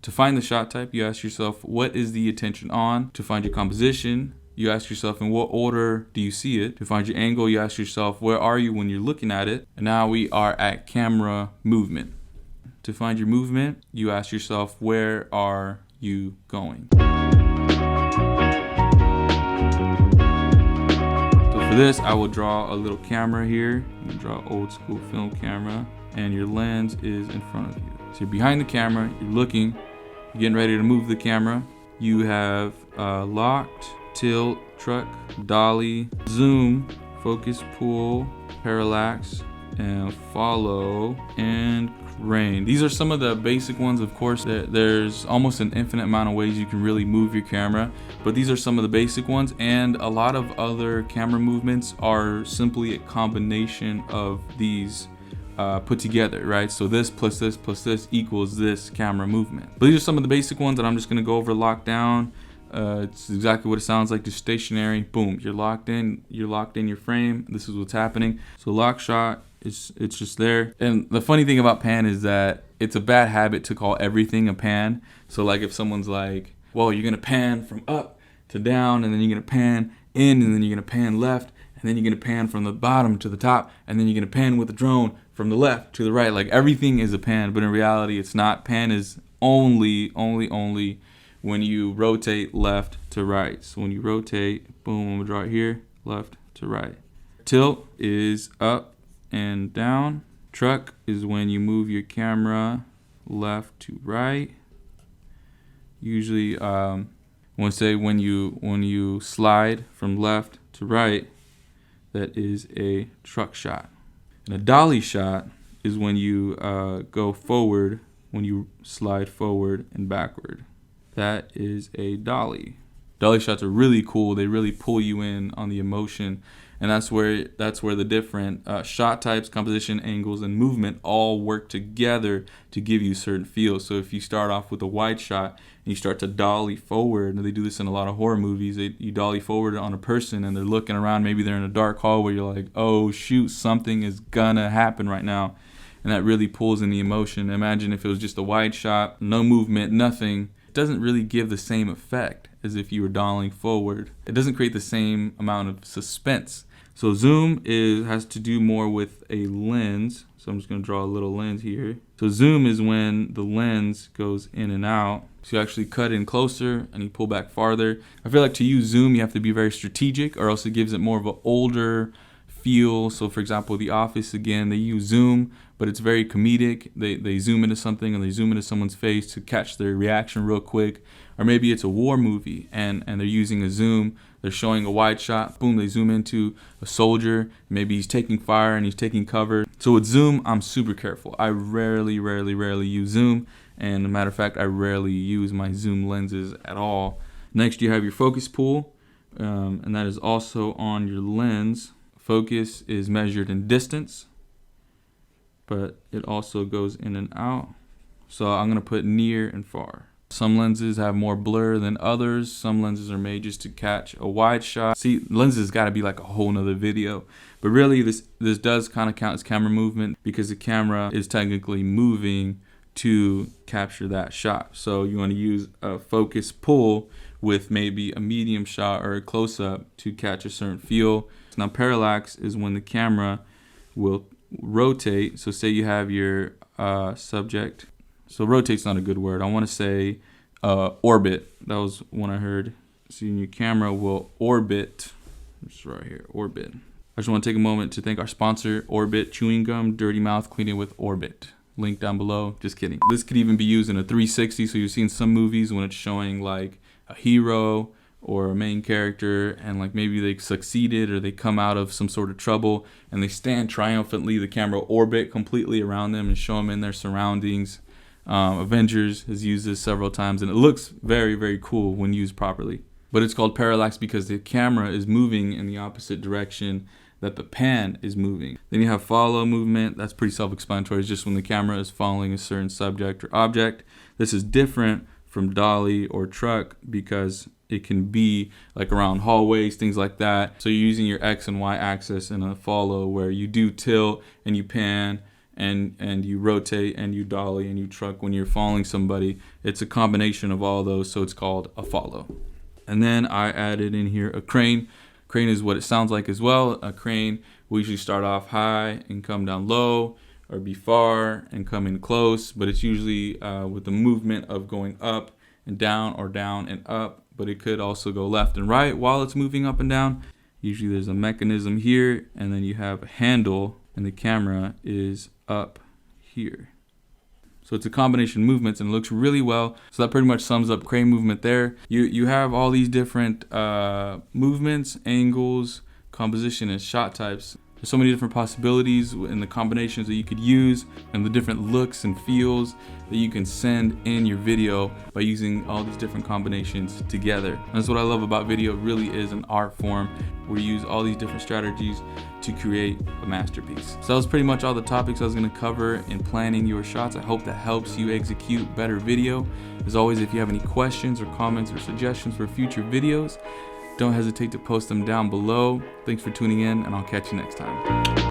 To find the shot type, you ask yourself, what is the attention on? To find your composition, you ask yourself, in what order do you see it? To find your angle, you ask yourself, where are you when you're looking at it? And now we are at camera movement. To find your movement, you ask yourself, where are you going? So for this, I will draw a little camera here. I'm gonna draw old school film camera, and your lens is in front of you. So you're behind the camera, you're looking, you're getting ready to move the camera. You have locked, tilt, truck, dolly, zoom, focus, pull, parallax, and follow, and crane. These are some of the basic ones. Of course, there's almost an infinite amount of ways you can really move your camera, but these are some of the basic ones, and a lot of other camera movements are simply a combination of these put together, right? So this plus this plus this equals this camera movement. But these are some of the basic ones that I'm just gonna go over lockdown. It's exactly what it sounds like, just stationary. Boom, you're locked in your frame. This is what's happening. So lock shot, it's just there. And the funny thing about pan is that it's a bad habit to call everything a pan. So like if someone's like, well, you're gonna pan from up to down, and then you're gonna pan in, and then you're gonna pan left, and then you're gonna pan from the bottom to the top, and then you're gonna pan with the drone from the left to the right. Like everything is a pan, but in reality it's not. Pan is only when you rotate left to right. So when you rotate, boom, I'm gonna draw it here, left to right. Tilt is up and down. Truck is when you move your camera left to right. Usually, I want to say when you slide from left to right, that is a truck shot. And a dolly shot is when you go forward, when you slide forward and backward. That is a dolly. Dolly shots are really cool. They really pull you in on the emotion, and that's where the different shot types, composition, angles, and movement all work together to give you certain feels. So if you start off with a wide shot and you start to dolly forward, and they do this in a lot of horror movies, you dolly forward on a person and they're looking around, maybe they're in a dark hall where you're like, oh shoot, something is gonna happen right now. And that really pulls in the emotion. Imagine if it was just a wide shot, no movement, nothing. It doesn't really give the same effect as if you were dollying forward. It doesn't create the same amount of suspense. So zoom has to do more with a lens. So I'm just gonna draw a little lens here. So zoom is when the lens goes in and out. So you actually cut in closer and you pull back farther. I feel like to use zoom, you have to be very strategic, or else it gives it more of an older feel. So for example, The Office, again, they use zoom, but it's very comedic. They zoom into something, and they zoom into someone's face to catch their reaction real quick. Or maybe it's a war movie and they're using a zoom. They're showing a wide shot, boom, they zoom into a soldier. Maybe he's taking fire and he's taking cover. So with zoom, I'm super careful. I rarely use zoom. And as a matter of fact, I rarely use my zoom lenses at all. Next, you have your focus pull, and that is also on your lens. Focus is measured in distance, but it also goes in and out. So I'm gonna put near and far. Some lenses have more blur than others. Some lenses are made just to catch a wide shot. See, lenses gotta be like a whole nother video. But really, this does kind of count as camera movement, because the camera is technically moving to capture that shot. So you wanna use a focus pull with maybe a medium shot or a close-up to catch a certain feel. Now parallax is when the camera will rotate. So say you have your subject. So rotate's not a good word. I want to say orbit. That was one I heard. So your camera will orbit. It's right here, orbit. I just want to take a moment to thank our sponsor, Orbit Chewing Gum, Dirty Mouth, Clean It with Orbit. Link down below. Just kidding. This could even be used in a 360. So you've seen some movies when it's showing like a hero or a main character, and like maybe they succeeded or they come out of some sort of trouble and they stand triumphantly. The camera orbit completely around them and show them in their surroundings. Avengers has used this several times, and it looks very cool when used properly. But it's called parallax because the camera is moving in the opposite direction that the pan is moving. Then you have follow movement. That's pretty self-explanatory. It's just when the camera is following a certain subject or object. This is different from dolly or truck because it can be like around hallways, things like that. So you're using your X and Y axis in a follow where you do tilt and you pan and you rotate and you dolly and you truck when you're following somebody. It's a combination of all those, so it's called a follow. And then I added in here a crane. Crane is what it sounds like as well. A crane will usually start off high and come down low, or be far and come in close, but it's usually with the movement of going up and down or down and up, but it could also go left and right while it's moving up and down. Usually there's a mechanism here, and then you have a handle, and the camera is up here. So it's a combination of movements, and it looks really well. So that pretty much sums up crane movement there. You have all these different movements, angles, composition, and shot types. There's so many different possibilities in the combinations that you could use, and the different looks and feels that you can send in your video by using all these different combinations together. And that's what I love about video. It really is an art form where you use all these different strategies to create a masterpiece. So that was pretty much all the topics I was going to cover in planning your shots. I hope that helps you execute better video. As always, if you have any questions or comments or suggestions for future videos, don't hesitate to post them down below. Thanks for tuning in, and I'll catch you next time.